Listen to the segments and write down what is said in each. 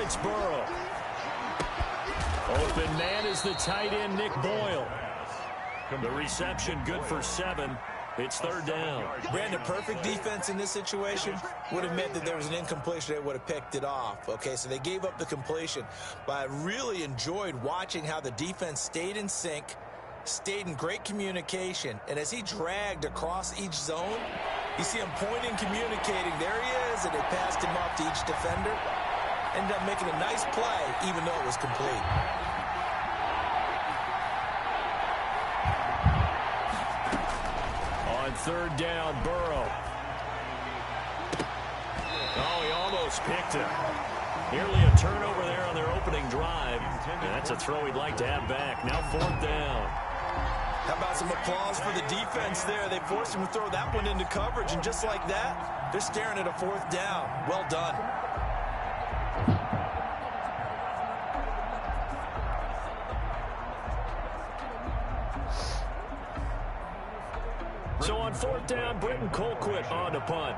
it's Burrow. Open man is the tight end, Nick Boyle. The reception good for 7. It's third down. Brandon, perfect defense in this situation would have meant that there was an incompletion. They would have picked it off. Okay, so they gave up the completion. But I really enjoyed watching how the defense stayed in sync, stayed in great communication. And as he dragged across each zone, you see him pointing, communicating. There he is, and they passed him off to each defender. Ended up making a nice play, even though it was complete. On third down, Burrow. Oh, he almost picked it. Nearly a turnover there on their opening drive. And that's a throw he'd like to have back. Now fourth down. How about some applause for the defense there? They forced him to throw that one into coverage, and just like that, they're staring at a fourth down. Well done. So on fourth down, Britton Colquitt on to punt.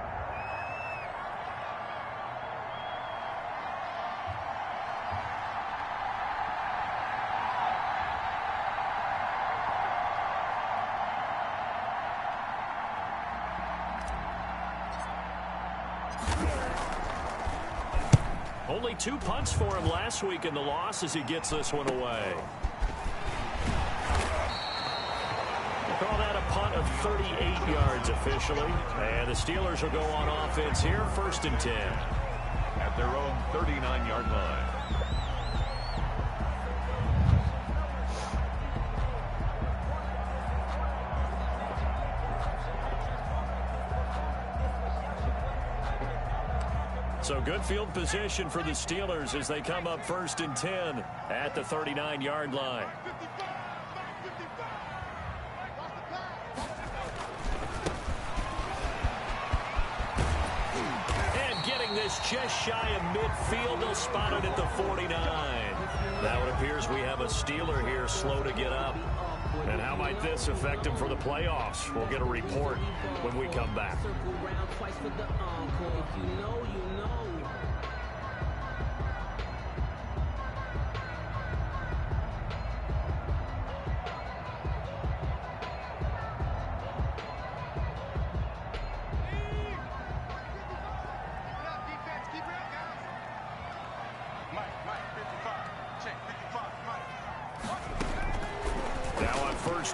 Only 2 punts for him last week in the loss as he gets this one away. Call that a punt of 38 yards officially. And the Steelers will go on offense here, 1st and 10. At their own 39-yard line. So good field position for the Steelers as they come up 1st and 10 at the 39-yard line. Just shy of midfield. They'll spot it at the 49. Now it appears we have a Steeler here slow to get up. And how might this affect him for the playoffs? We'll get a report when we come back.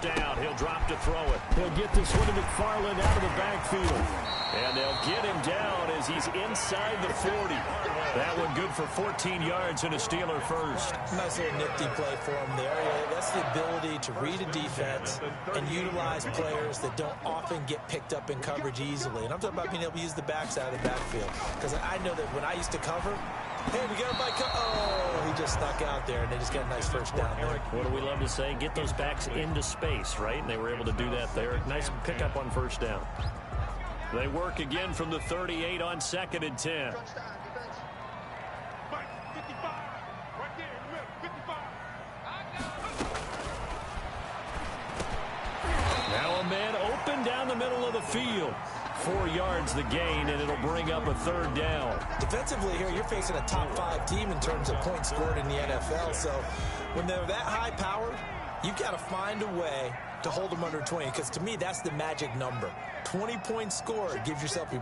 Down, he'll drop to throw it. He'll get this one to McFarland out of the backfield. And they'll get him down as he's inside the 40. That one good for 14 yards and a Steeler first. Nice little nifty play for him there. That's the ability to read a defense and utilize players that don't often get picked up in coverage easily. And I'm talking about being able to use the backside of the backfield. Because I know that when I used to cover, hey, we got a bike. Oh, he just snuck out there, and they just got a nice first down there. What do we love to say? Get those backs into space, right? And they were able to do that there. Nice pickup on first down. They work again from the 38 on 2nd and 10. Now a man open down the middle of the field. 4 yards the gain, and it'll bring up a third down. Defensively here, you're facing a top 5 team in terms of points scored in the NFL. So when they're that high-powered, you've got to find a way to hold them under 20, because to me, that's the magic number. 20 points scored, you give yourself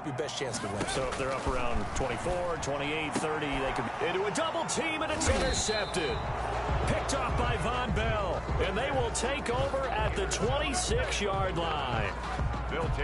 your best chance to win. So if they're up around 24, 28, 30, they could be into a double team, and it's intercepted. Picked off by Von Bell, and they will take over at the 26-yard line.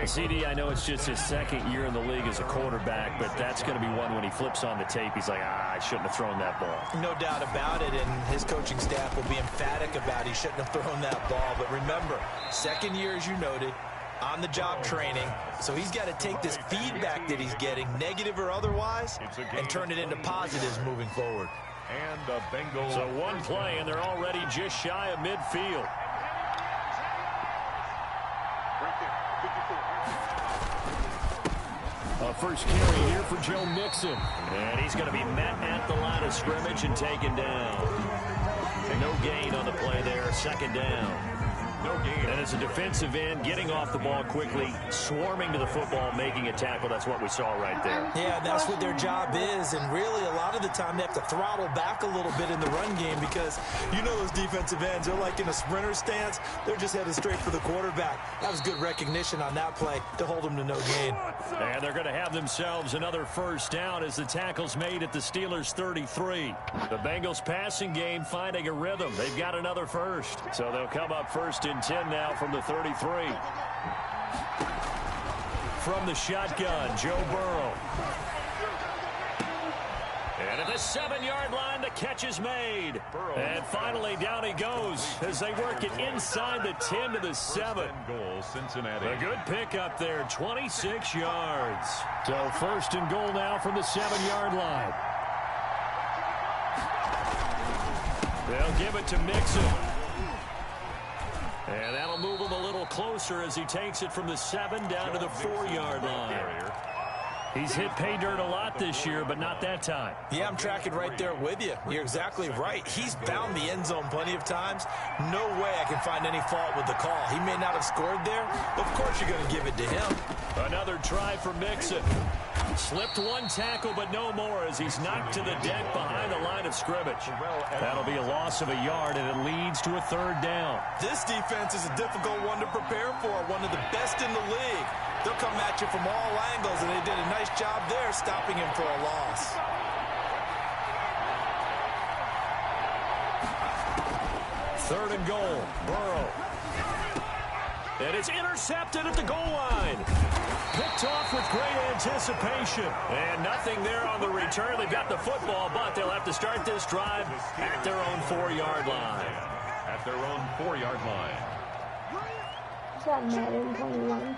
CD, I know it's just his 2nd year in the league as a quarterback, but that's going to be one when he flips on the tape. He's like, I shouldn't have thrown that ball. No doubt about it, and his coaching staff will be emphatic about he shouldn't have thrown that ball. But remember, 2nd year, as you noted, on-the-job training. So he's got to take this feedback that he's getting, negative or otherwise, and turn it into positives moving forward. And the Bengals. So one play, and they're already just shy of midfield. First carry here for Joe Mixon. And he's going to be met at the line of scrimmage and taken down. No gain on the play there, 2nd down. No gain. And as a defensive end, getting off the ball quickly, swarming to the football, making a tackle, that's what we saw right there. Yeah, that's what their job is, and really a lot of the time they have to throttle back a little bit in the run game because you know those defensive ends, they're like in a sprinter stance. They're just headed straight for the quarterback. That was good recognition on that play to hold them to no gain. And they're going to have themselves another first down as the tackle's made at the Steelers' 33. The Bengals passing game finding a rhythm. They've got another first. So they'll come up first and 10 now from the 33. From the shotgun, Joe Burrow. And at the 7-yard line, the catch is made. And finally, down he goes as they work it inside the 10 to the 7. Goal, Cincinnati. A good pickup there, 26 yards. So first and goal now from the 7-yard line. They'll give it to Mixon. And that'll move him a little closer as he takes it from the 7 down to the 4-yard line. He's hit pay dirt a lot this year, but not that time. Yeah, I'm tracking right there with you. You're exactly right. He's found the end zone plenty of times. No way I can find any fault with the call. He may not have scored there, but of course you're going to give it to him. Another try for Mixon. Slipped one tackle, but no more as he's knocked to the deck behind the line of scrimmage. That'll be a loss of a yard, and it leads to a third down. This defense is a difficult one to prepare for, one of the best in the league. They'll come at you from all angles, and they did a nice job there stopping him for a loss. Third and goal, Burrow. And it's intercepted at the goal line. Picked off with great anticipation. And nothing there on the return. They've got the football, but they'll have to start this drive at their own 4-yard line. At their own 4-yard line. Is that Madden 21?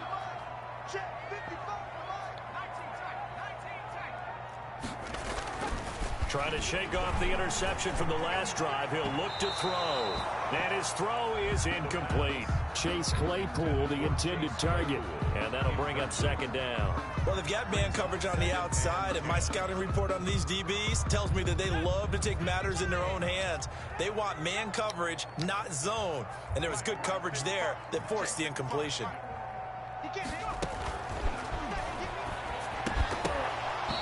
Trying to shake off the interception from the last drive. He'll look to throw. And his throw is incomplete. Chase Claypool, the intended target. And that'll bring up second down. Well, they've got man coverage on the outside, and my scouting report on these DBs tells me that they love to take matters in their own hands. They want man coverage, not zone. And there was good coverage there that forced the incompletion.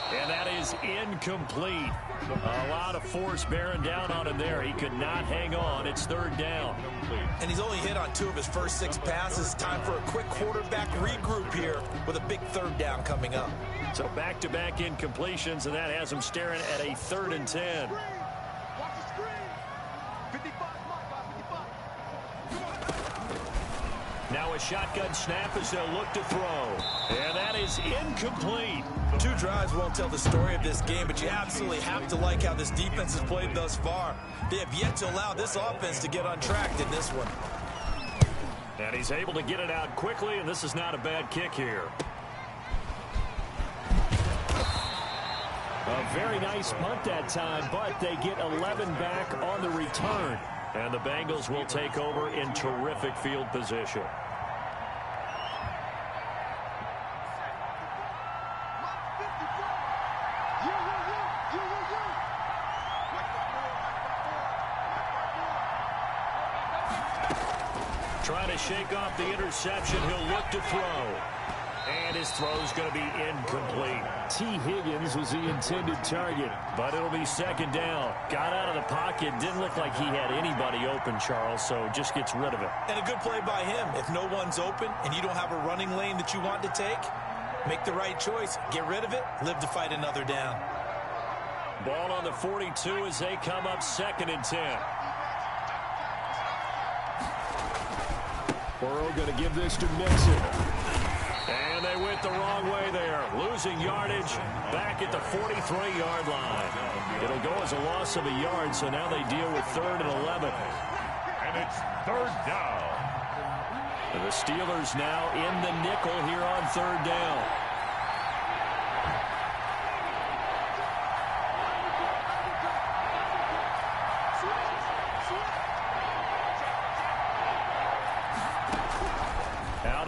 And that is incomplete. A lot of force bearing down on him there. He could not hang on. It's third down. And he's only hit on 2 of his first 6 passes. Time for a quick quarterback regroup here with a big third down coming up. So back-to-back incompletions, and that has him staring at a 3rd and 10. Now a shotgun snap as they'll look to throw. And that is incomplete. 2 drives won't tell the story of this game, but you absolutely have to like how this defense has played thus far. They have yet to allow this offense to get untracked in this one. And he's able to get it out quickly, and this is not a bad kick here. A very nice punt that time, but they get 11 back on the return. And the Bengals will take over in terrific field position. Trying to shake off the interception. He'll look to throw. And his throw's going to be incomplete. T. Higgins was the intended target, but it'll be second down. Got out of the pocket. Didn't look like he had anybody open, Charles, so just gets rid of it. And a good play by him. If no one's open and you don't have a running lane that you want to take, make the right choice. Get rid of it. Live to fight another down. Ball on the 42 as they come up 2nd and 10. Burrow going to give this to Mixon. And they went the wrong way there. Losing yardage back at the 43-yard line. It'll go as a loss of a yard, so now they deal with 3rd and 11. And it's 3rd down. And the Steelers now in the nickel here on 3rd down.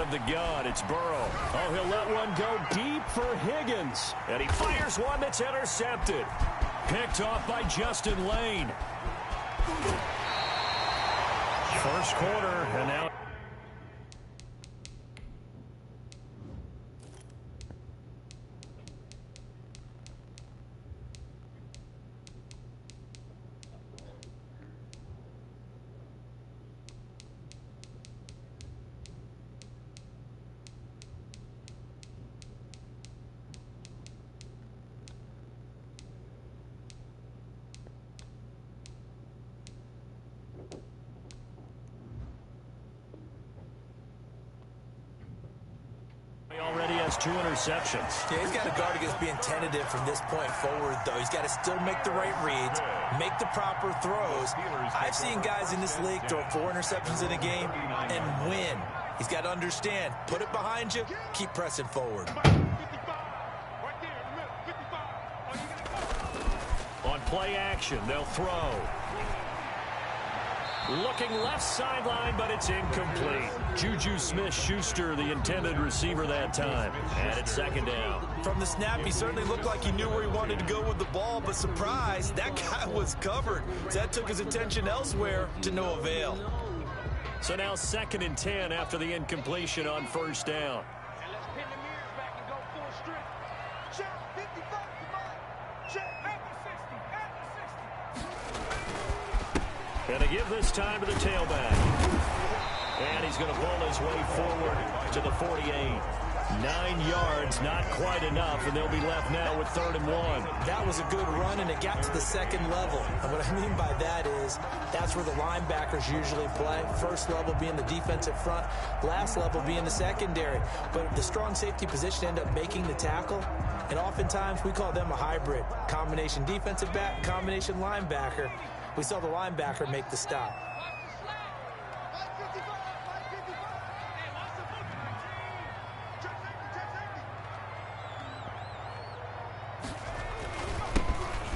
The gun, it's Burrow. Oh, he'll let one go deep for Higgins. And he fires one that's intercepted. Picked off by Justin Lane. First quarter, and now already has 2 interceptions. Yeah, he's got to guard against being tentative from this point forward, though. He's got to still make the right reads, make the proper throws. I've seen guys in this league throw 4 interceptions in a game and win. He's got to understand, put it behind you, keep pressing forward. On play action, they'll throw. Looking left sideline, but it's incomplete. Juju Smith-Schuster, the intended receiver that time. And it's second down. From the snap, he certainly looked like he knew where he wanted to go with the ball, but surprise, that guy was covered. So that took his attention elsewhere to no avail. So now 2nd and 10 after the incompletion on first down. And they give this time to the tailback. And he's going to pull his way forward to the 48. 9 yards, not quite enough, and they'll be left now with 3rd and 1. That was a good run, and it got to the 2nd level. And what I mean by that is that's where the linebackers usually play. First level being the defensive front, last level being the secondary. But the strong safety position ended up making the tackle, and oftentimes we call them a hybrid. Combination defensive back, combination linebacker. We saw the linebacker make the stop.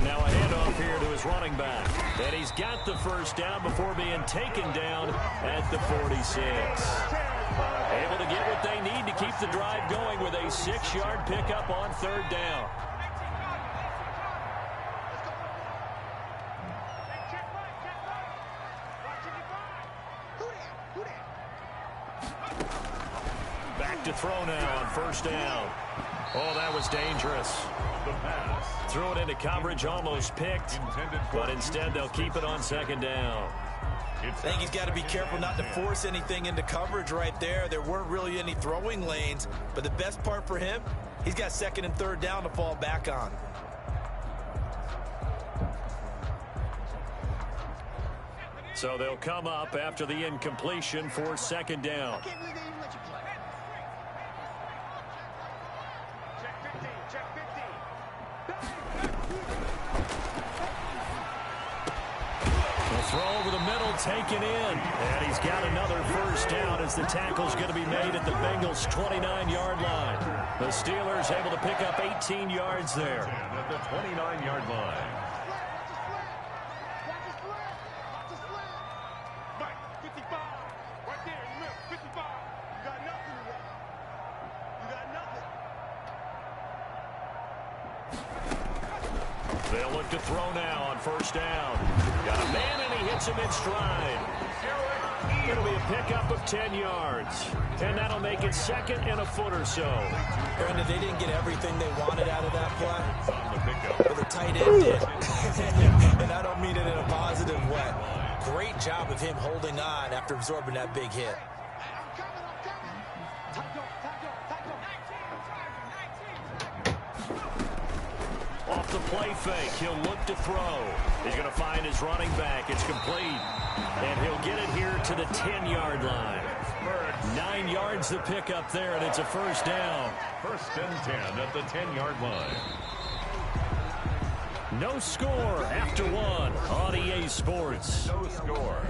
Now a handoff here to his running back. And he's got the first down before being taken down at the 46. Able to get what they need to keep the drive going with a 6-yard pickup on 3rd down. Back to throw now on first down. Oh, that was dangerous. Threw it into coverage, almost picked, but instead they'll keep it on 2nd down. I think he's got to be careful not to force anything into coverage right there. There weren't really any throwing lanes, but the best part for him, he's got 2nd and 3rd down to fall back on. So they'll come up after the incompletion for 2nd down. Throw over the middle, taken in. And he's got another first down as the tackle's going to be made at the Bengals' 29-yard line. The Steelers able to pick up 18 yards there. At the 29-yard line. They'll look to throw now on first down. Got a man, and he hits him in stride. It'll be a pickup of 10 yards. And that'll make it 2nd and a foot or so. Brandon, they didn't get everything they wanted out of that play. But the tight end did. And I don't mean it in a positive way. Great job of him holding on after absorbing that big hit. Off the play fake, he'll look to throw. He's going to find his running back. It's complete. And he'll get it here to the 10-yard line. 9 yards to pick up there, and it's a first down. 1st and 10 at the 10-yard line. No score after 1 on EA Sports. No score.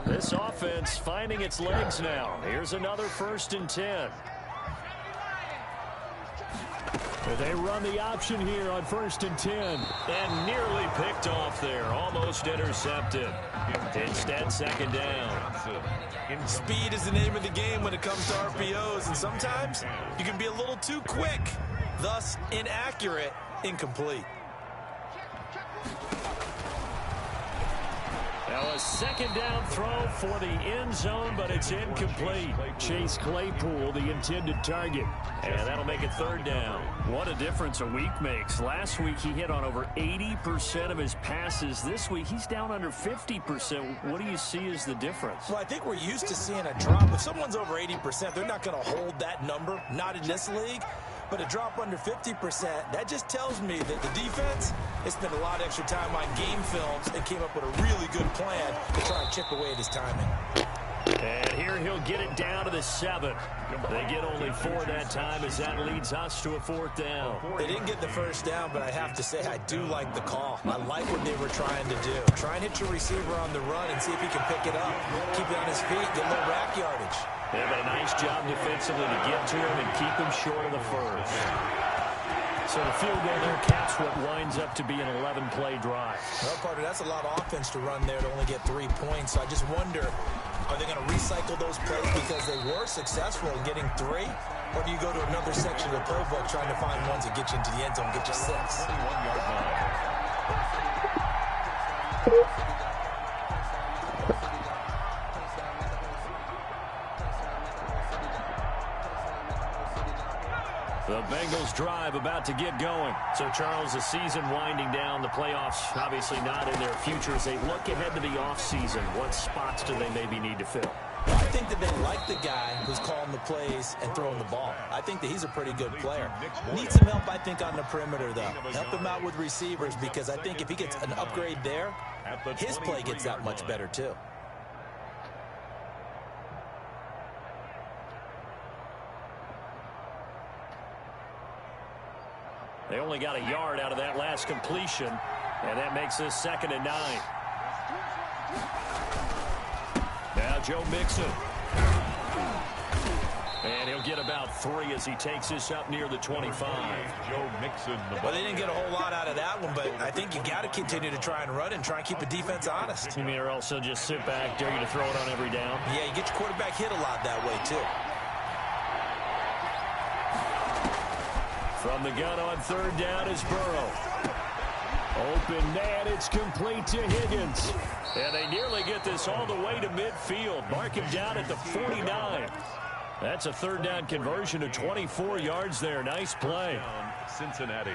This offense finding its legs now. Here's another 1st and 10. They run the option here on 1st and 10. And nearly picked off there. Almost intercepted. Instead, 2nd down. Speed is the name of the game when it comes to RPOs. And sometimes you can be a little too quick. Thus, inaccurate, incomplete. Now a 2nd down throw for the end zone, but it's incomplete. Chase Claypool, the intended target. And that'll make it 3rd down. What a difference a week makes. Last week he hit on over 80% of his passes. This week he's down under 50%. What do you see as the difference? Well, I think we're used to seeing a drop. If someone's over 80%, they're not going to hold that number. Not in this league. But a drop under 50%, that just tells me that the defense has spent a lot of extra time on game films and came up with a really good plan to try and chip away at his timing. And here he'll get it down to the 7. They get only 4 that time as that leads us to a 4th down. They didn't get the 1st down, but I have to say I do like the call. I like what they were trying to do. Try and hit your receiver on the run and see if he can pick it up. Keep it on his feet, get a little rack yardage. They have a nice job defensively to get to him and keep him short of the 1st. So the field goal there caps what winds up to be an 11-play drive. Well, partner, that's a lot of offense to run there to only get 3 points. So I just wonder, are they going to recycle those plays because they were successful in getting 3? Or do you go to another section of the playbook trying to find ones that get you into the end zone, get you 6? 21-yard line. The Bengals drive about to get going. So, Charles, the season winding down, the playoffs obviously not in their future. As they look ahead to the offseason, what spots do they maybe need to fill? I think that they like the guy who's calling the plays and throwing the ball. I think that he's a pretty good player. Needs some help, I think, on the perimeter, though. Help him out with receivers because I think if he gets an upgrade there, his play gets that much better, too. They only got a yard out of that last completion, and that makes this 2nd and 9. Now Joe Mixon. And he'll get about 3 as he takes this up near the 25. Joe Mixon. Well, they didn't get a whole lot out of that one, but I think you got to continue to try and run and try and keep the defense honest. You mean or also just sit back, dare you to throw it on every down? Yeah, you get your quarterback hit a lot that way, too. From the gun on 3rd down is Burrow. Open man, it's complete to Higgins. And they nearly get this all the way to midfield. Mark him down at the 49. That's a 3rd down conversion of 24 yards there. Nice play. Cincinnati.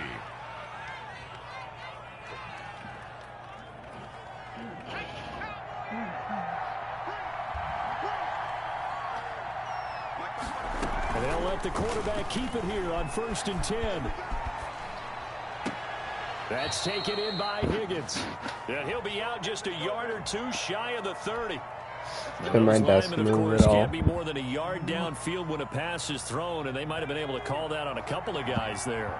And they'll let the quarterback keep it here on 1st and 10. That's taken in by Higgins. And he'll be out just a yard or 2 shy of the 30. Been my best linemen, of move course, at all. can't be more than a yard downfield when a pass is thrown, and they might have been able to call that on a couple of guys there.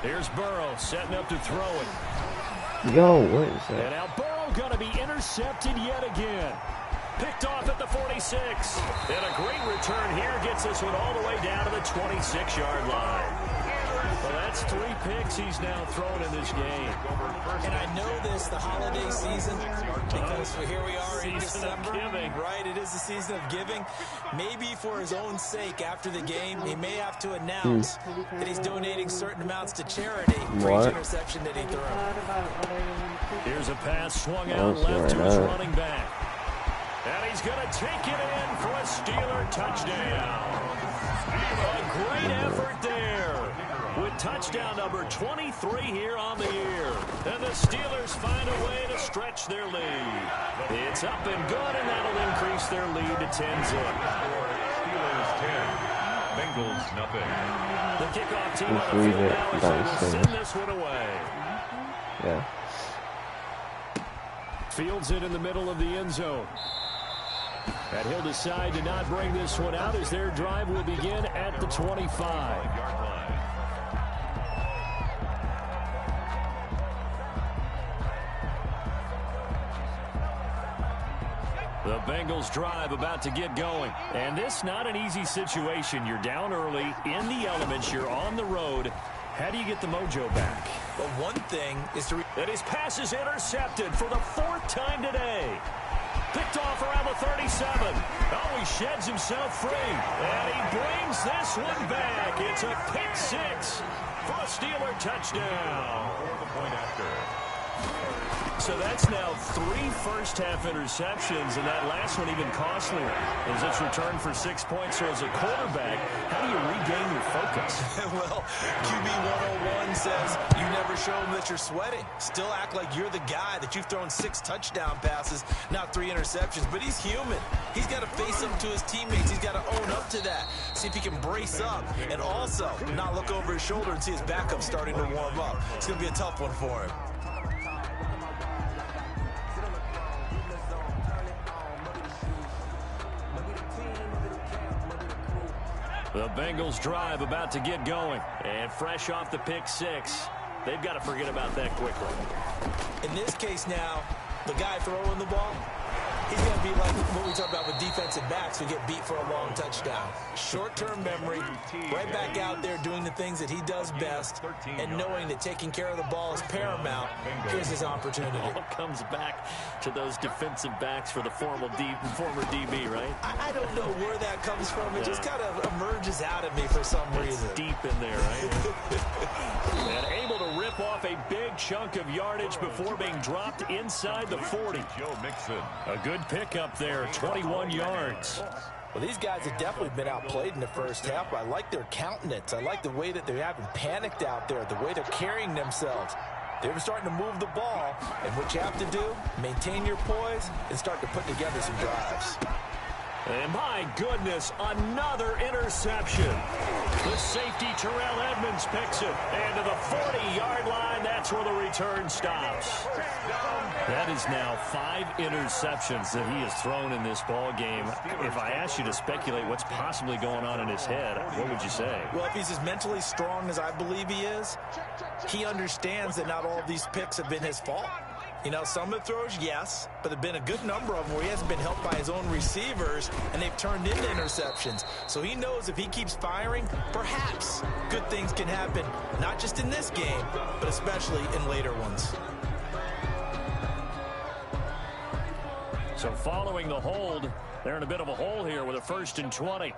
Here's Burrow setting up to throw it. Yo, what is And that? now Burrow going to be intercepted yet again. Picked off at the 46. And a great return here gets this one all the way down to the 26-yard line. Well, that's 3 picks he's now thrown in this game. And I know this, the holiday season, because here we are in Season of December. giving. Right, it is the season of giving. Maybe for his own sake, after the game, he may have to announce that he's donating certain amounts to charity for each What? interception that he threw. Here's a pass swung Oh, out left to sorry, his no. running back. And he's going to take it in for a Steeler touchdown. A great effort there with touchdown number 23 here on the year. And the Steelers find a way to stretch their lead. It's up and good, and that'll increase their lead to 10-zip. Steelers 10. Bengals nothing. The kickoff team Just on the leave field it now as they will downstairs. send this one away. Yeah. Fields it in the middle of the end zone. And he'll decide to not bring this one out as their drive will begin at the 25. 5-yard line. The Bengals drive about to get going. And this not an easy situation. You're down early, in the elements, you're on the road. How do you get the mojo back? Well, one thing is to... And his pass is intercepted for the 4th time today. Picked off around the 37. Oh, he sheds himself free. And he brings this one back. It's a pick 6 for a Steeler touchdown. For the point after. So that's now 3 first-half interceptions, and that last one even costlier as it's returned for 6 points. So as a quarterback, how do you regain your focus? Well, QB 101 says you never show them that you're sweating. Still act like you're the guy that you've thrown 6 touchdown passes, not 3 interceptions. But he's human. He's got to face up to his teammates. He's got to own up to that. See if he can brace up and also not look over his shoulder and see his backup starting to warm up. It's going to be a tough one for him. The Bengals drive about to get going. And fresh off the pick 6, they've got to forget about that quickly. In this case now, the guy throwing the ball, he's going to be like what we talked about with defensive backs who get beat for a long touchdown. Short-term memory, right back out there doing the things that he does best, and knowing that taking care of the ball is paramount. Here's his opportunity. All comes back to those defensive backs for the former DB, right? I don't know where that comes from. It just kind of emerges out of me for some reason. It's deep in there, right? And able to rip off a big chunk of yardage before being dropped inside the 40. Joe Mixon. A good pickup there, 21 yards. Well, these guys have definitely been outplayed in the first half. I like their countenance. I like the way that they haven't panicked out there, the way they're carrying themselves. They're starting to move the ball, and what you have to do, maintain your poise and start to put together some drives. And my goodness, another interception. The safety, Terrell Edmonds, picks it. And to the 40-yard line, that's where the return stops. That is now 5 interceptions that he has thrown in this ball game. If I asked you to speculate what's possibly going on in his head, what would you say? Well, if he's as mentally strong as I believe he is, he understands that not all of these picks have been his fault. You know, some of the throws, yes, but there have been a good number of them where he hasn't been helped by his own receivers, and they've turned into interceptions. So he knows if he keeps firing, perhaps good things can happen, not just in this game, but especially in later ones. So following the hold, they're in a bit of a hole here with a 1st and 20.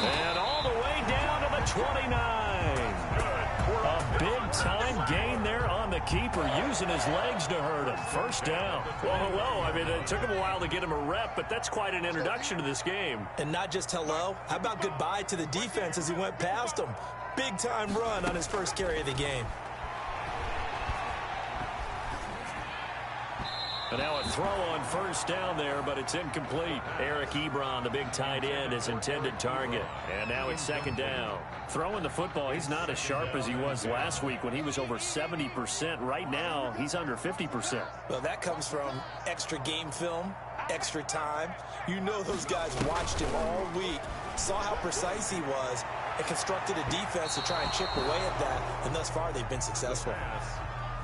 And all the way down to the 29. A big-time gain there on the keeper, using his legs to hurt him. First down. Well, hello. I mean, it took him a while to get him a rep, but that's quite an introduction to this game. And not just hello. How about goodbye to the defense as he went past him? Big-time run on his first carry of the game. And now a throw on 1st down there, but it's incomplete. Eric Ebron, the big tight end, his intended target. And now it's 2nd down. Throwing the football, he's not as sharp as he was last week when he was over 70%. Right now, he's under 50%. Well, that comes from extra game film, extra time. You know those guys watched him all week, saw how precise he was, and constructed a defense to try and chip away at that. And thus far, they've been successful.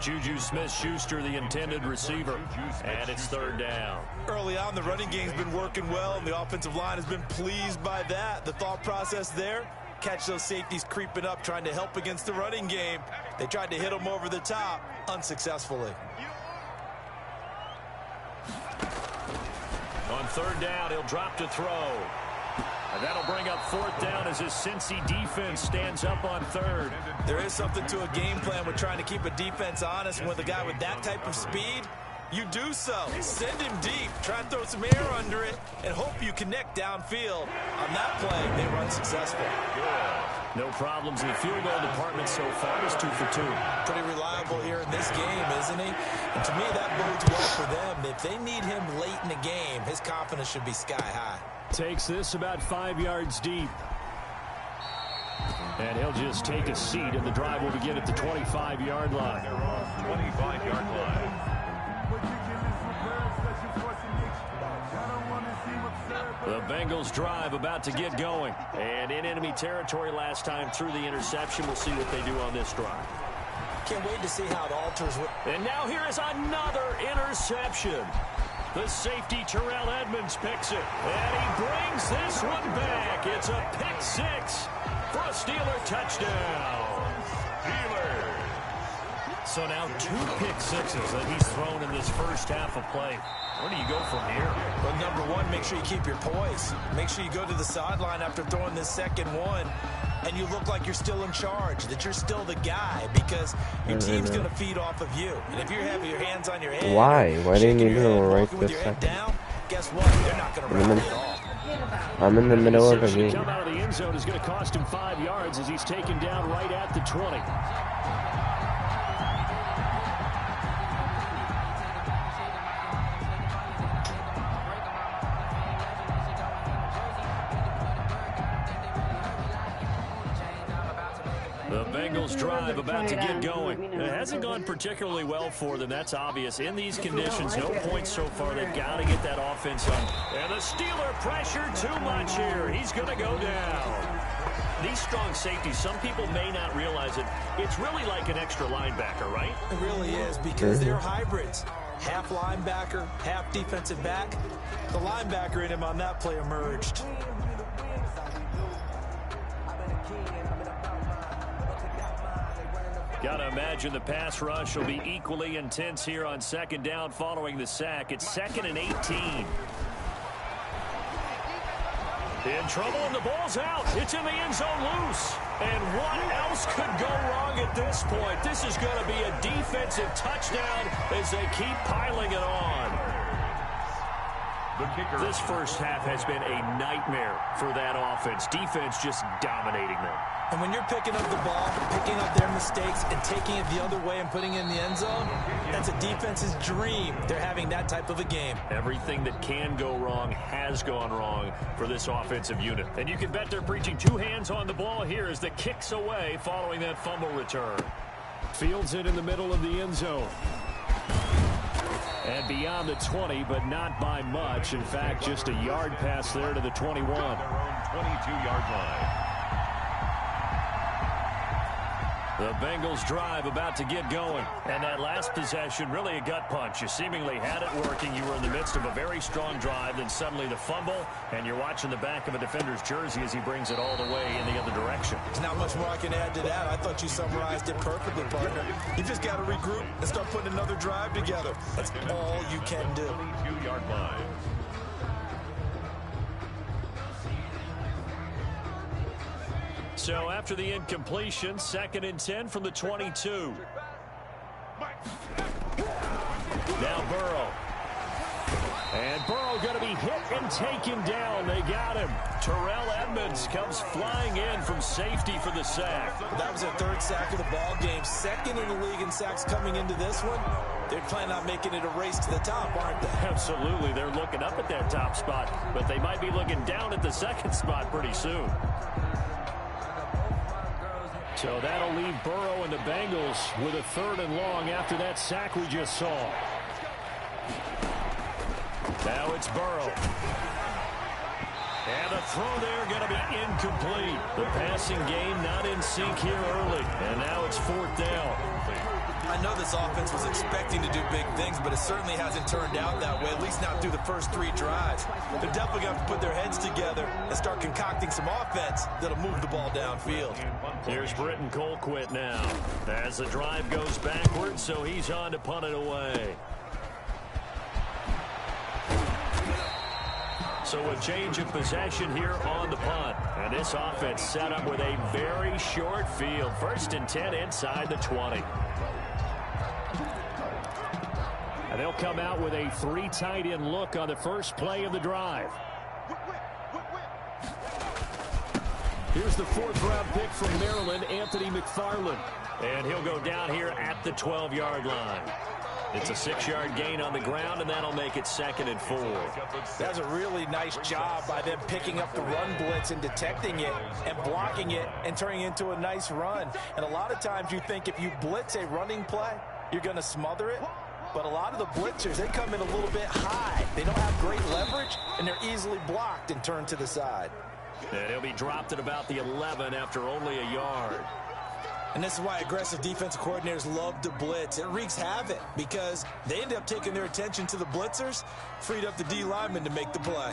Juju Smith-Schuster, the intended receiver, and it's 3rd down. Early on, the running game's been working well, and the offensive line has been pleased by that. The thought process there, catch those safeties creeping up, trying to help against the running game. They tried to hit them over the top, unsuccessfully. On 3rd down, he'll drop to throw. And that'll bring up 4th down as his Cincy defense stands up on 3rd. There is something to a game plan with trying to keep a defense honest. With a guy with that type of speed, you do so. Send him deep. Try and throw some air under it and hope you connect downfield. On that play, they run successful. No problems in the field goal department so far. It's 2 for 2. Pretty reliable here in this game, isn't he? And to me, that bodes well for them. If they need him late in the game, his confidence should be sky high. Takes this about 5 yards deep. And he'll just take a seat, and the drive will begin at the 25-yard line. 25-yard line. The Bengals drive about to get going. And in enemy territory last time through the interception. We'll see what they do on this drive. Can't wait to see how it alters. And now here is another interception. The safety Terrell Edmonds picks it. And he brings this one back. It's a pick six for a Steeler touchdown. Steelers. So now 2 pick sixes that he's thrown in this first half of play. Where do you go from here? Well, number one, make sure you keep your poise. Make sure you go to the sideline after throwing this second one, and you look like you're still in charge, that you're still the guy, because your team's going to feed off of you. And if you're having your hands on your head, why didn't you do it right with this your head second? down, guess what? They're not going to rally at all. I'm in the middle of the game. Come out of the end zone is going to cost him 5 yards as he's taken down right at the 20. The Bengals drive about to get going. It hasn't gone particularly well for them. That's obvious. In these conditions, no points so far. They've got to get that offense on. And the Steeler pressure too much here. He's going to go down. These strong safeties, some people may not realize it. It's really like an extra linebacker, right? It really is, because they're hybrids. Half linebacker, half defensive back. The linebacker in him on that play emerged. Got to imagine the pass rush will be equally intense here on second down following the sack. It's 2nd and 18. In trouble, and the ball's out. It's in the end zone loose. And what else could go wrong at this point? This is going to be a defensive touchdown as they keep piling it on. This first half has been a nightmare for that offense. Defense just dominating them. And when you're picking up the ball, picking up their mistakes, and taking it the other way and putting it in the end zone, that's a defense's dream. They're having that type of a game. Everything that can go wrong has gone wrong for this offensive unit. And you can bet they're preaching 2 hands on the ball here as the kick's away following that fumble return. Fields it in the middle of the end zone. And beyond the 20, but not by much. In fact, just a yard pass there to the 21. Their own 22-yard line. The Bengals drive about to get going. And that last possession, really a gut punch. You seemingly had it working. You were in the midst of a very strong drive. Then suddenly the fumble. And you're watching the back of a defender's jersey as he brings it all the way in the other direction. There's not much more I can add to that. I thought you summarized it perfectly, partner. You just got to regroup and start putting another drive together. That's all you can do. 22-yard line. So after the incompletion, 2nd and 10 from the 22. Now Burrow. And Burrow going to be hit and taken down. They got him. Terrell Edmonds comes flying in from safety for the sack. That was their 3rd sack of the ball game. 2nd in the league in sacks coming into this one. They're planning on making it a race to the top, aren't they? Absolutely. They're looking up at that top spot, but they might be looking down at the 2nd spot pretty soon. So that'll leave Burrow and the Bengals with a 3rd and long after that sack we just saw. Now it's Burrow. And the throw there going to be incomplete. The passing game not in sync here early. And now it's 4th down. I know this offense was expecting to do big things, but it certainly hasn't turned out that way, at least not through the first 3 drives. They're definitely going to have to put their heads together and start concocting some offense that'll move the ball downfield. Here's Britton Colquitt now as the drive goes backwards, so he's on to punt it away. So a change of possession here on the punt. And this offense set up with a very short field. 1st and 10 inside the 20. And they'll come out with a 3 tight end look on the first play of the drive. Here's the 4th-round pick from Maryland, Anthony McFarland. And he'll go down here at the 12-yard line. It's a 6-yard gain on the ground, and that'll make it 2nd and 4. That's a really nice job by them picking up the run blitz and detecting it and blocking it and turning it into a nice run. And a lot of times you think if you blitz a running play, you're going to smother it. but a lot of the blitzers, they come in a little bit high. They don't have great leverage, and they're easily blocked and turned to the side. And he'll be dropped at about the 11 after only a yard. And this is why aggressive defensive coordinators love to blitz. It wreaks havoc because they end up taking their attention to the blitzers, freed up the D lineman to make the play.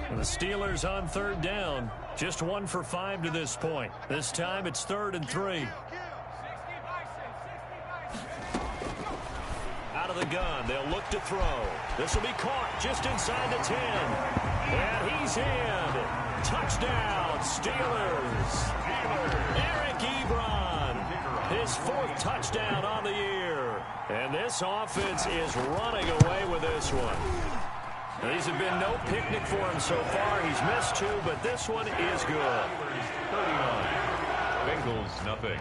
And the Steelers on third down. Just 1 for 5 to this point. This time it's 3rd and 3. Out of the gun, they'll look to throw. This will be caught just inside the 10. And he's in. Touchdown, Steelers. Eric Ebron, his 4th touchdown on the year. And this offense is running away with this one. These have been no picnic for him so far. He's missed 2, but this one is good. 39. Bengals, nothing.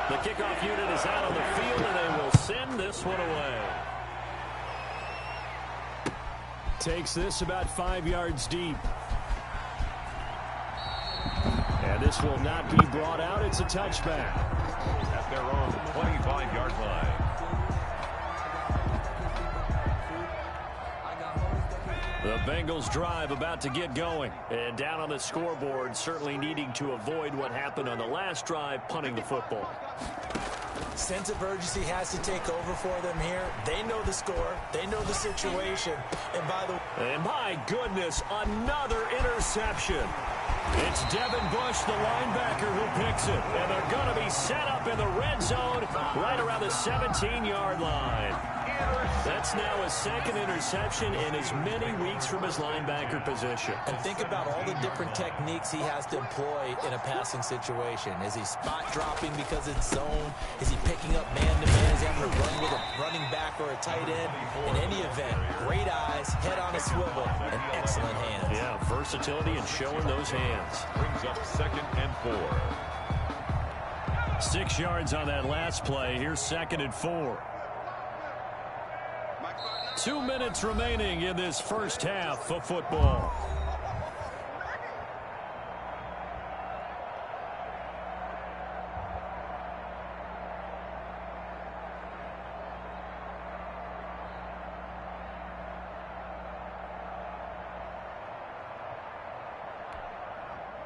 The kickoff unit is out on the field, and they will send this one away. Takes this about 5 yards deep. And this will not be brought out. It's a touchback. At their own 25-yard line. The Bengals drive about to get going. And down on the scoreboard, certainly needing to avoid what happened on the last drive, punting the football. Sense of urgency has to take over for them here. They know the score. They know the situation. And my goodness, another interception. It's Devin Bush, the linebacker, who picks it. And they're going to be set up in the red zone right around the 17-yard line. That's now his 2nd interception in as many weeks from his linebacker position. And think about all the different techniques he has to employ in a passing situation. Is he spot dropping because it's zone? Is he picking up man-to-man? Is he having to run with a running back or a tight end? In any event, great eyes, head on a swivel, and excellent hands. Yeah, versatility and showing those hands. Brings up 2nd and 4. 6 yards on that last play. Here's 2nd and 4. 2 minutes remaining in this first half of football.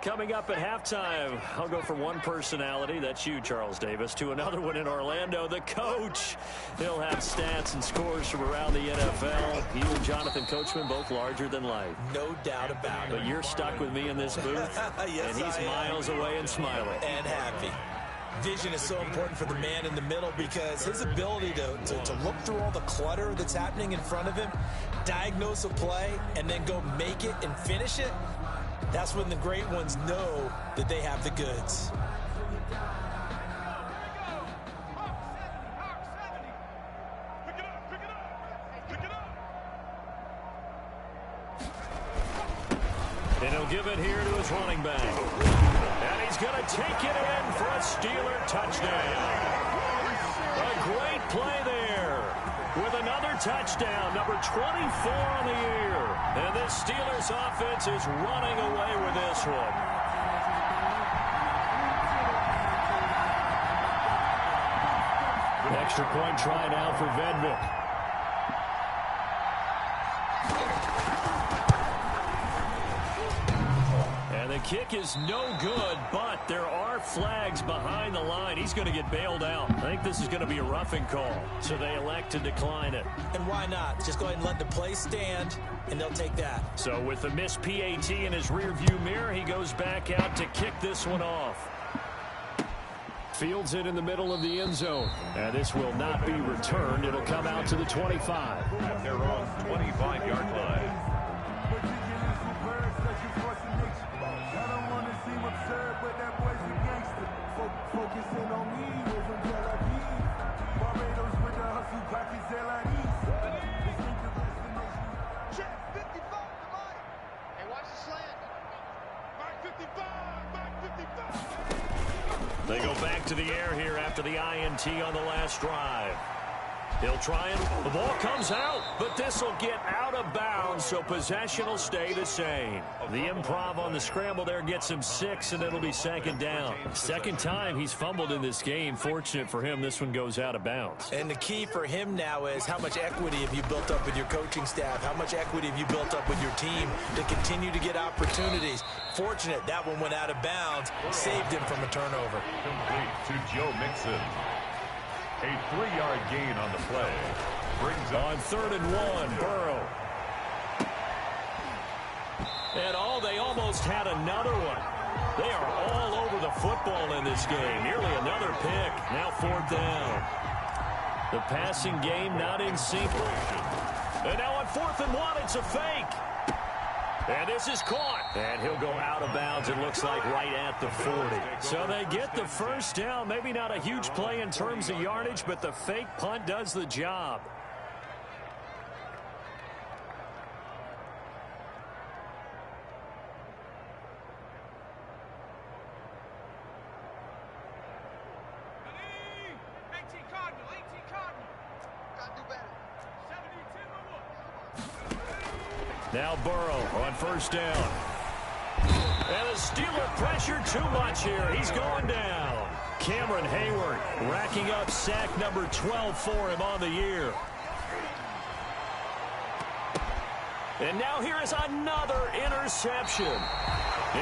Coming up at halftime, I'll go from one personality, that's you, Charles Davis, to another one in Orlando, the coach. He'll have stats and scores from around the NFL. You and Jonathan Coachman, both larger than life. No doubt about it. But you're stuck with me in this booth, yes, and he's miles away and smiling. And happy. Vision is so important for the man in the middle because his ability to look through all the clutter that's happening in front of him, diagnose a play, and then go make it and finish it, that's when the great ones know that they have the goods. And he'll give it here to his running back. And he's going to take it in for a Steeler touchdown. A great play there with another touchdown, number 24 on the year. And this Steelers offense is running away with this one. Extra point try now for Vedvik. And the kick is no good, but there are flags behind the line. He's going to get bailed out. I think this is going to be a roughing call, so they elect to decline it. And why not? Just go ahead and let the play stand, and they'll take that. So with the missed PAT in his rearview mirror, he goes back out to kick this one off. Fields it in the middle of the end zone. And this will not be returned. It'll come out to the 25. At their own 25-yard line. They go back to the air here after the INT on the last drive. He'll try and the ball comes out, but this will get out of bounds, so possession will stay the same. The improv on the scramble there gets him 6, and it'll be second down. Second time he's fumbled in this game. Fortunate for him, this one goes out of bounds. And the key for him now is how much equity have you built up with your coaching staff? How much equity have you built up with your team to continue to get opportunities? Fortunate that one went out of bounds, saved him from a turnover. Complete to Joe Mixon. A 3-yard gain on the play. Brings up on 3rd and 1, Burrow. And they almost had another one. They are all over the football in this game. Nearly another pick. Now 4th down. The passing game not in sync. And now on 4th and 1, it's a fake. And this is caught. And he'll go out of bounds, it looks like, right at the 40. So they get the first down. Maybe not a huge play in terms of yardage, but the fake punt does the job. Now Burrow on 1st down. And the Steeler pressure too much here. He's going down. Cameron Hayward racking up sack number 12 for him on the year. And now here is another interception.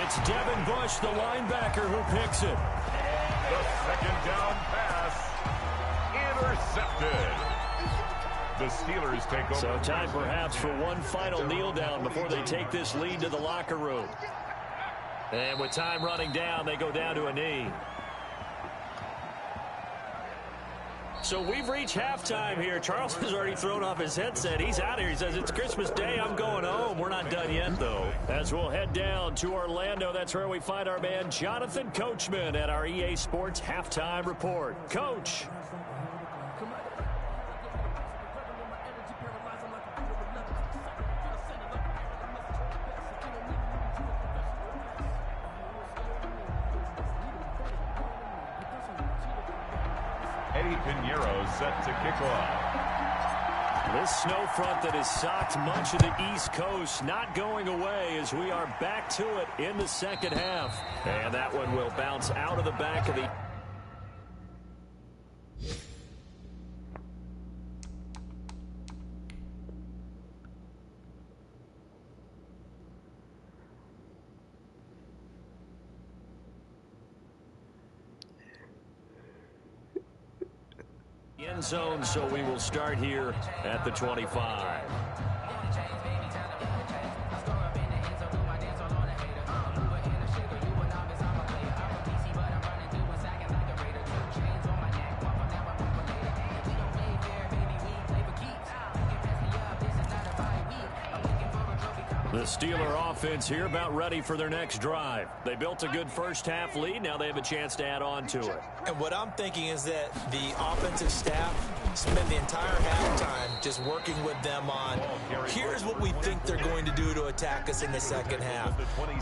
It's Devin Bush, the linebacker, who picks it. the second down pass. Intercepted. The Steelers take over. So time perhaps for one final kneel down before they take this lead to the locker room. And with time running down, they go down to a knee. So we've reached halftime here. Charles has already thrown off his headset. He's out here. He says, it's Christmas Day. I'm going home. We're not done yet, though. As we'll head down to Orlando, that's where we find our man Jonathan Coachman at our EA Sports Halftime Report. Coach. Eddie Pinheiro set to kick off. This snow front that has socked much of the East Coast not going away as we are back to it in the second half. And that one will bounce out of the back of the... end zone, so we will start here at the 25. The Steeler offense here about ready for their next drive. They built a good first half lead. Now they have a chance to add on to it. And what I'm thinking is that the offensive staff spent the entire halftime just working with them on, here's what we think they're going to do to attack us in the second half.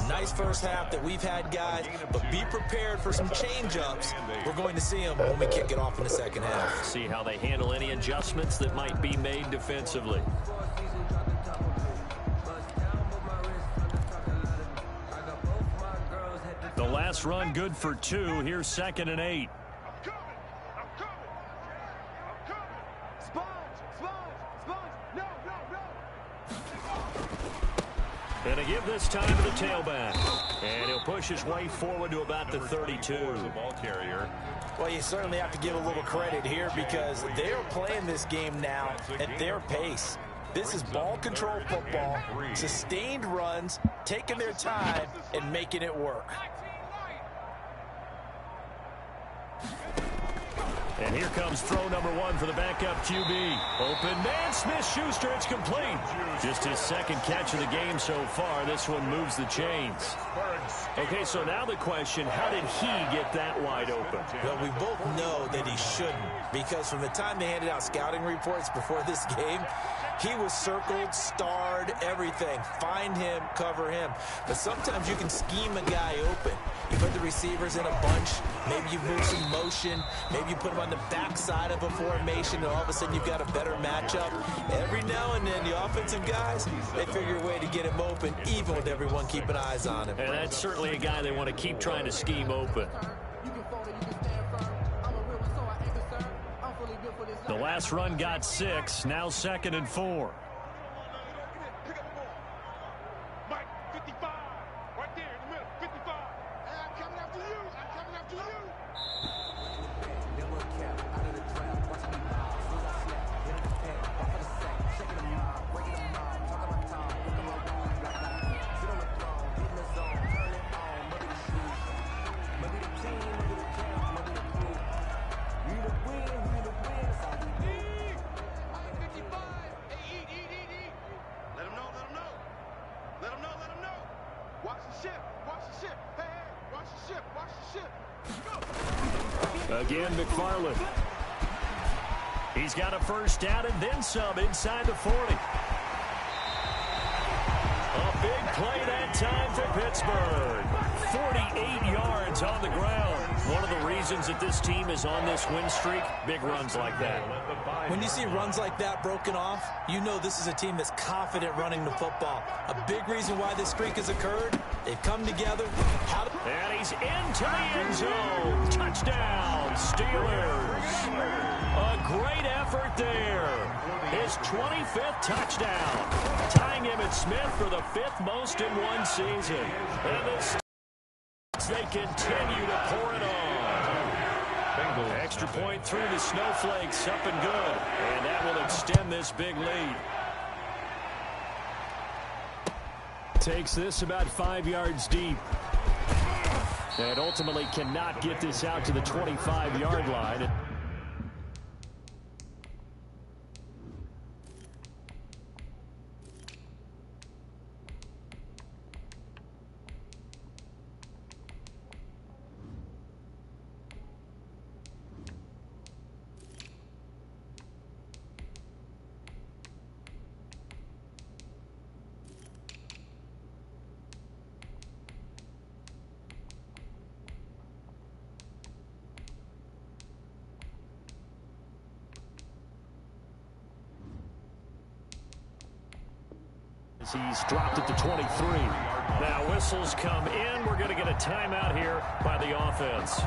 Nice first half that we've had, guys, but be prepared for some change-ups. We're going to see them when we kick it off in the second half. See how they handle any adjustments that might be made defensively. The last run good for 2. Here's 2nd and 8. And a give this time to the tailback. And he'll push his way forward to about the 32. The ball carrier. Well, you certainly have to give a little credit here because they are playing this game now at their pace. This is ball control football, sustained runs, taking their time, and making it work. And here comes throw number 1 for the backup QB. Open man, Smith-Schuster, it's complete. Just his second catch of the game so far. This one moves the chains. Okay, so now the question, how did he get that wide open? Well, we both know that he shouldn't, because from the time they handed out scouting reports before this game, he was circled, starred, everything. Find him, cover him. But sometimes you can scheme a guy open. You put the receivers in a bunch. Maybe you move some motion. Maybe you put them on the backside of a formation, and all of a sudden you've got a better matchup. Every now and then, the offensive guys, they figure a way to get him open, even with everyone keeping eyes on him. And that's certainly a guy they want to keep trying to scheme open. The last run got 6. Now 2nd and 4. Again, McFarland. He's got a first down and then some inside the 40. A big play that time for Pittsburgh. 48 yards on the ground. One of the reasons that this team is on this win streak, big runs like that. When you see runs like that broken off, you know this is a team that's confident running the football. A big reason why this streak has occurred, they've come together. And he's into the end zone. Touchdown, Steelers. A great effort there. His 25th touchdown. Tying Emmitt Smith for the 5th most in one season. And they continue to pour it on. Extra point through the Snowflakes, up and good. And that will extend this big lead. Takes this about 5 yards deep. And ultimately cannot get this out to the 25-yard line. He's dropped it to 23. Now whistles come in. We're going to get a timeout here by the offense.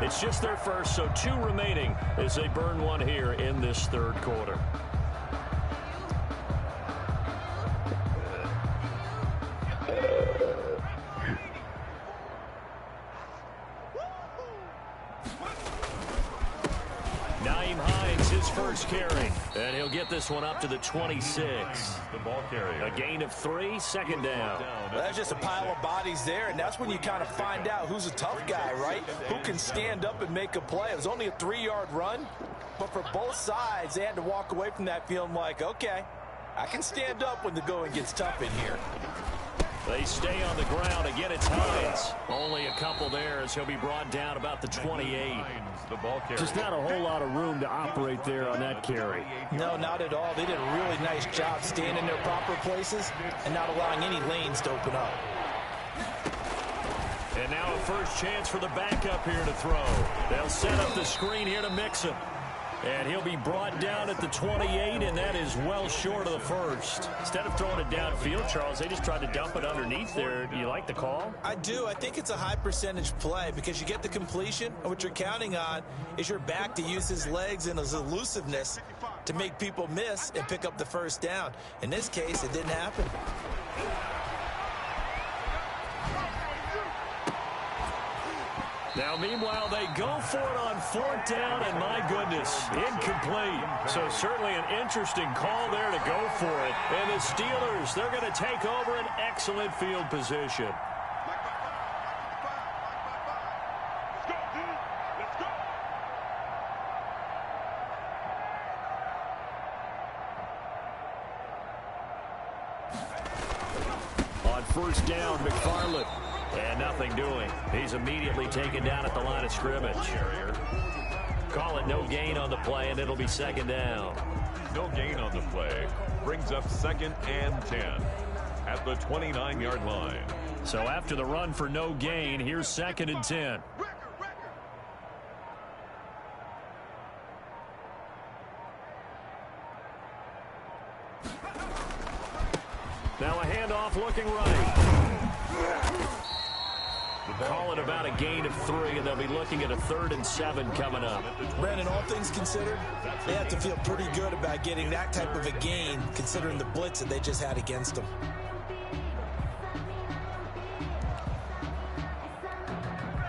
It's just their first, so 2 remaining as they burn one here in this 3rd quarter. First carry, and he'll get this one up to the 26. The ball carrier. A gain of 3, 2nd down. Well, that's just a pile of bodies there, and that's when you kind of find out who's a tough guy, right? Who can stand up and make a play. It was only a 3-yard run, but for both sides, they had to walk away from that feeling like, okay, I can stand up when the going gets tough in here. They stay on the ground. Again, it's Hines. Only a couple there as he'll be brought down about the 28. Just not a whole lot of room to operate there on that carry. No, not at all. They did a really nice job staying in their proper places and not allowing any lanes to open up. And now a first chance for the backup here to throw. They'll set up the screen here to Mixon. And he'll be brought down at the 28, and that is well short of the first. Instead of throwing it downfield, Charles, they just tried to dump it underneath there. Do you like the call? I do. I think it's a high percentage play because you get the completion, and what you're counting on is your back to use his legs and his elusiveness to make people miss and pick up the first down. In this case, it didn't happen. Now, meanwhile, they go for it on 4th down, and my goodness, incomplete. So certainly an interesting call there to go for it. And the Steelers, they're going to take over an excellent field position. On 1st down, McFarland. And nothing doing. He's immediately taken down at the line of scrimmage. Call it no gain on the play, and it'll be 2nd down. No gain on the play. Brings up 2nd and 10 at the 29-yard line. So after the run for no gain, here's 2nd and 10. Now a handoff looking right. Call it about a gain of 3, and they'll be looking at a 3rd and 7 coming up. Brandon, all things considered, they have to feel pretty good about getting that type of a gain, considering the blitz that they just had against them.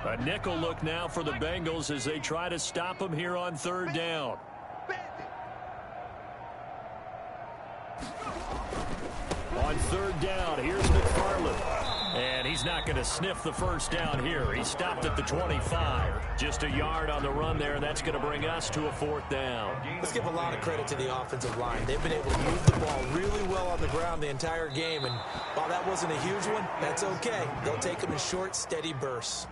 A nickel look now for the Bengals as they try to stop them here on 3rd down. On 3rd down, here's McFarland. And he's not going to sniff the 1st down here. He stopped at the 25. Just a yard on the run there, and that's going to bring us to a 4th down. Let's give a lot of credit to the offensive line. They've been able to move the ball really well on the ground the entire game, and while that wasn't a huge one, that's okay. They'll take them in short, steady bursts.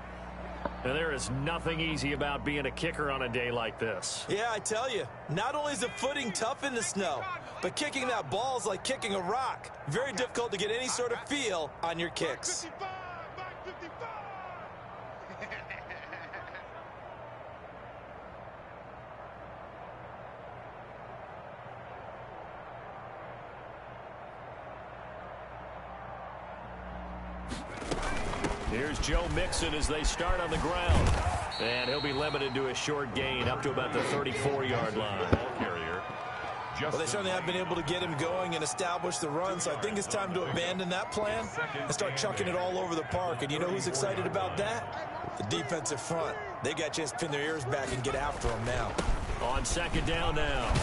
And there is nothing easy about being a kicker on a day like this. Yeah, I tell you, not only is the footing tough in the snow, but kicking that ball is like kicking a rock. Very difficult to get any sort of feel on your kicks. Here's Joe Mixon as they start on the ground. And he'll be limited to a short gain up to about the 34-yard line. Well, they certainly have been able to get him going and establish the run, so I think it's time to abandon that plan and start chucking it all over the park. And you know who's excited about that? The defensive front. They got a chance to pin their ears back and get after him now. On 2nd down now.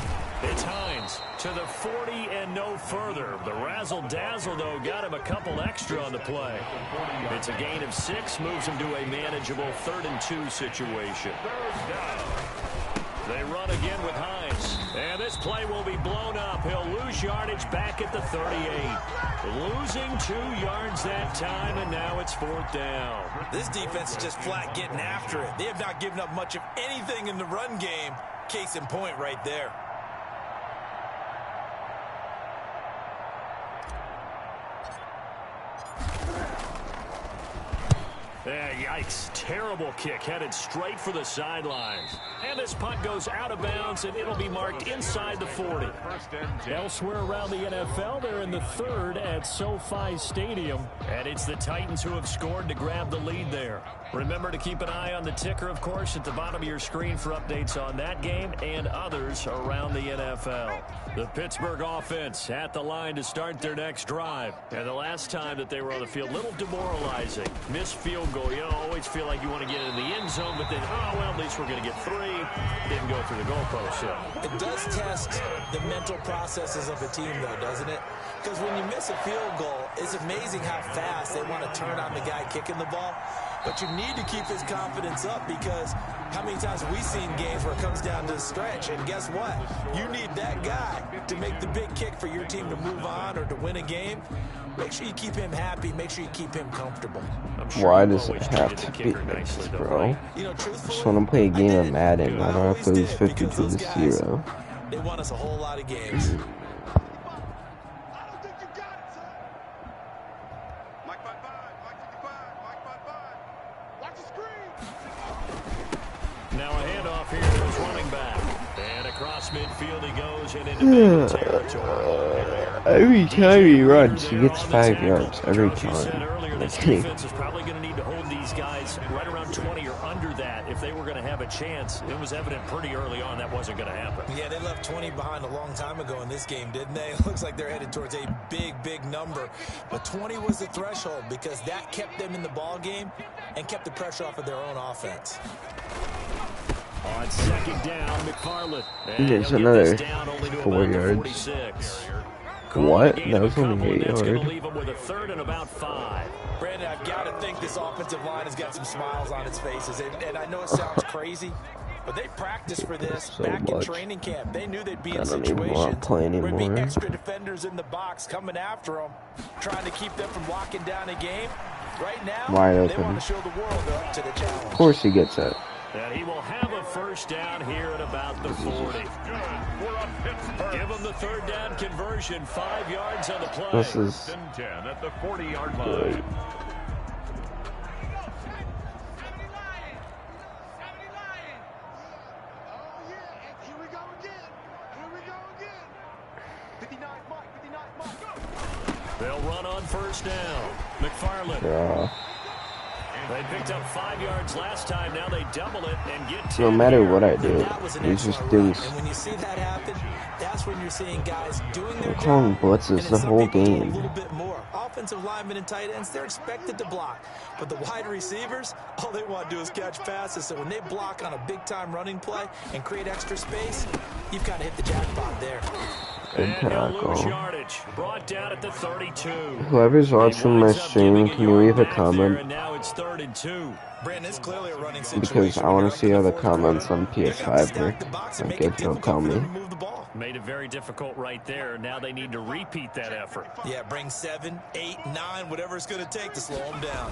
It's Hines to the 40 and no further. The razzle-dazzle, though, got him a couple extra on the play. It's a gain of 6, moves him to a manageable 3rd and 2 situation. They run again with Hines. And this play will be blown up. He'll lose yardage back at the 38. Losing 2 yards that time, and now it's 4th down. This defense is just flat getting after it. They have not given up much of anything in the run game. Case in point right there. Yikes. Terrible kick headed straight for the sidelines. And this punt goes out of bounds, and it'll be marked inside the 40. Elsewhere around the NFL, they're in the 3rd at SoFi Stadium. And it's the Titans who have scored to grab the lead there. Remember to keep an eye on the ticker, of course, at the bottom of your screen for updates on that game and others around the NFL. The Pittsburgh offense at the line to start their next drive. And the last time that they were on the field, a little demoralizing. Missed field goal. You always feel like you want to get in the end zone, but then, oh, well, at least we're going to get 3. Didn't go through the goalpost yet. It does test the mental processes of a team, though, doesn't it? Because when you miss a field goal, it's amazing how fast they want to turn on the guy kicking the ball. But you need to keep his confidence up, because how many times have we seen games where it comes down to the stretch? And guess what? You need that guy to make the big kick for your team to move on or to win a game. Make sure you keep him happy. Make sure you keep him comfortable. Why does it have to be like this, bro? You know, I just want to play a game of Madden. I don't have to lose 52-0. They won us a whole lot of games. Now a handoff here to his running back. And across midfield he goes and into Bengal territory. Every time he runs, he gets 5 yards. Every time. This defense is probably going to need to hold these guys right around 20 or under that if they were going to have a chance. It was evident pretty early on that wasn't going to happen. Yeah, they left 20 behind a long time ago in this game, didn't they? It looks like they're headed towards a big number. But 20 was the threshold, because that kept them in the ball game and kept the pressure off of their own offense. On 2nd down, McFarland. There's another 4 yards. What? That was only 8 yards. Leave him with a 3rd and about 5. Brandon, I've got to think this offensive line has got some smiles on its faces. And I know it sounds crazy, but they practiced for this back in training camp. They knew they'd be in situations where there'd be extra defenders in the box coming after them, trying to keep them from locking down a game. Right now, they want to show the world they're up to the challenge. Of course he gets it. And he will have a 1st down here at about the 40. Give him the 3rd down conversion, 5 yards on the play. This is 10 at the 40-yard line. They'll run on first down. McFarland. They picked up 5 yards last time. Now they double it and get 10. No matter what I do, he's just doing. And when you see that happen, that's when you're seeing guys doing their calling job. blitzes the whole game. A little bit more. Offensive linemen and tight ends, they're expected to block. But the wide receivers, all they want to do is catch passes. So when they block on a big-time running play and create extra space, you've kind of hit the jackpot there. Good tackle. Yardage, brought down at the 32. Whoever's watching my stream, can you leave a comment? Now it's 3rd and 2. Brandon, it's clearly a running situation. Because I want to see how the comments on PS5 work. I guess he'll tell me. Made it very difficult right there. Now they need to repeat that effort. Yeah, bring 7, 8, 9, whatever it's going to take to slow them down.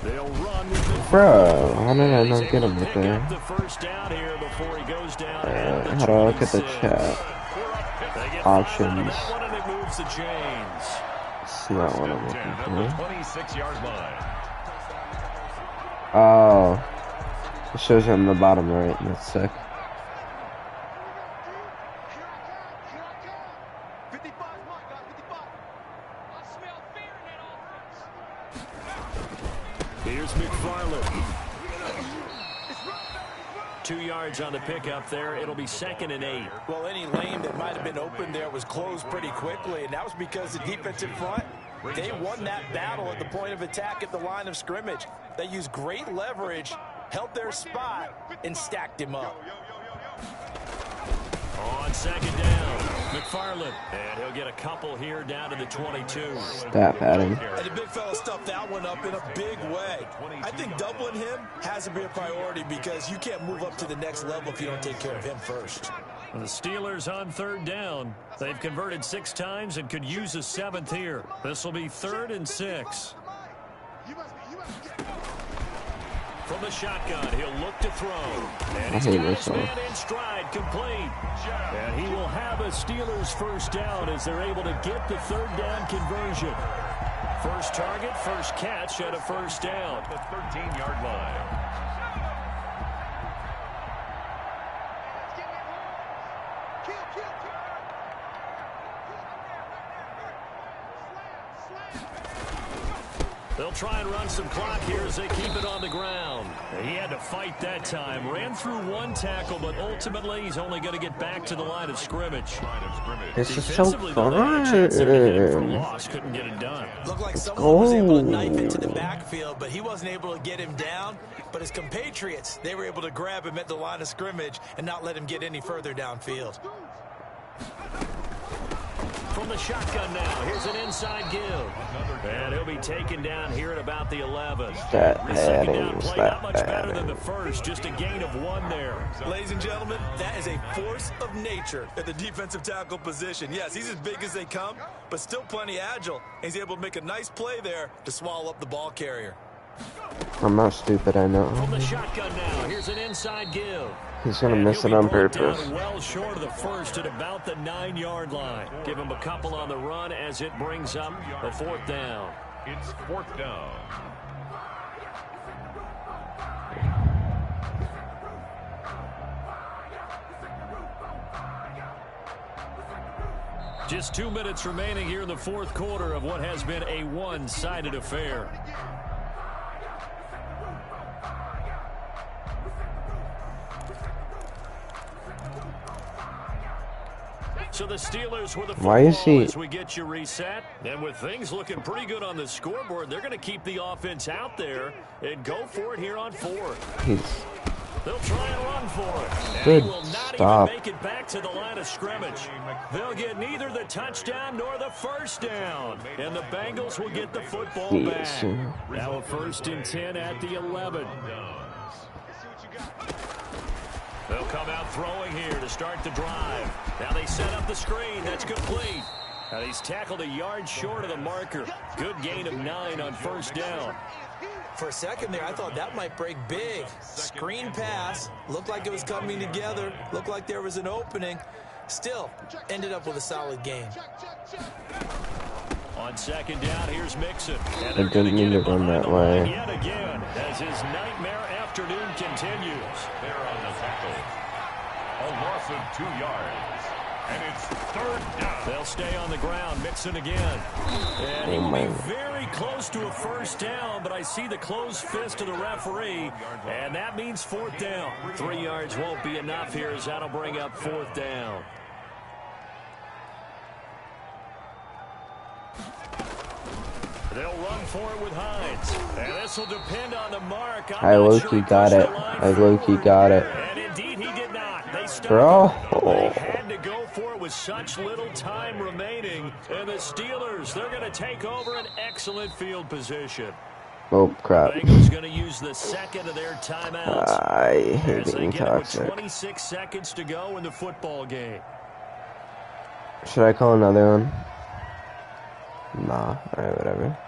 They'll run with the Bro, how did I not get him right there? the first down here before he goes down. How do I look at the chat? Options. It's not what I'm looking for. 26-yard line. Oh, it shows it in the bottom right. That's sick. Here's McFarland. 2 yards on the pickup there. It'll be 2nd and 8. Well, any lane that might have been open there was closed pretty quickly, and that was because the defensive front, they won that battle at the point of attack at the line of scrimmage. They used great leverage, held their spot, and stacked him up. On 2nd down, McFarland. And he'll get a couple here down to the 22. Stat padding. And the big fella stuffed that one up in a big way. I think doubling him has to be a priority because you can't move up to the next level if you don't take care of him first. The Steelers on 3rd down. They've converted 6 times and could use a 7th here. This will be 3rd and 6. From the shotgun, he'll look to throw. And he's got his man in stride, complete. And he will have a Steelers first down as they're able to get the 3rd down conversion. First target, first catch at a first down. The 13-yard line. They'll try and run some clock here as they keep it on the ground. He had to fight that time. Ran through 1 tackle, but ultimately he's only going to get back to the line of scrimmage. This is so fun. Couldn't get it done. Looked like someone was able to knife into the backfield, but he wasn't able to get him down. But his compatriots, they were able to grab him at the line of scrimmage and not let him get any further downfield. From the shotgun now, here's an inside give. And he'll be taken down here at about the 11. That The second down padding, play not much better than the first, just a gain of 1 there. Ladies and gentlemen, that is a force of nature at the defensive tackle position. Yes, he's as big as they come, but still plenty agile. He's able to make a nice play there to swallow up the ball carrier. I'm not stupid, I know. From the shotgun now, here's an inside give. He's gonna miss it on purpose. Well short of the first at about the 9-yard line. Give him a couple on the run as it brings up a 4th down. It's 4th down. Just 2 minutes remaining here in the 4th quarter of what has been a one-sided affair. So the Steelers with a Why is he? As we get you reset, and with things looking pretty good on the scoreboard, they're going to keep the offense out there and go for it here on 4th. They'll try and run for it. And Good he will not stop. even make it back to the line of scrimmage. They'll get neither the touchdown nor the first down. And the Bengals will get the football back. Now a 1st and 10 at the 11. They'll come out throwing here to start the drive. Now they set up the screen. That's complete. And he's tackled a yard short of the marker. Good gain of 9 on first down. For a second there, I thought that might break big. Screen pass. Looked like it was coming together. Looked like there was an opening. Still, ended up with a solid gain. On second down, here's Mixon. I didn't mean to run that way. Yet again, as his nightmare afternoon continues. There on the tackle. A loss of 2 yards. And it's third down. They'll stay on the ground. Mixon again. And he will be very close to a first down, but I see the closed fist of the referee, and that means fourth down. 3 yards won't be enough here as that'll bring up fourth down. They'll run for it with Hines. And this will depend on the mark. I low-key got it. I low-key got it. And indeed he did not. They stopped. Bro. They had to go for it with such little time remaining. And the Steelers, they're going to take over an excellent field position. Oh, crap. Bengals going to use the second of their timeouts. I hate as they being get it with toxic. 26 seconds to go in the football game. Should I call another one? Nah, alright, whatever.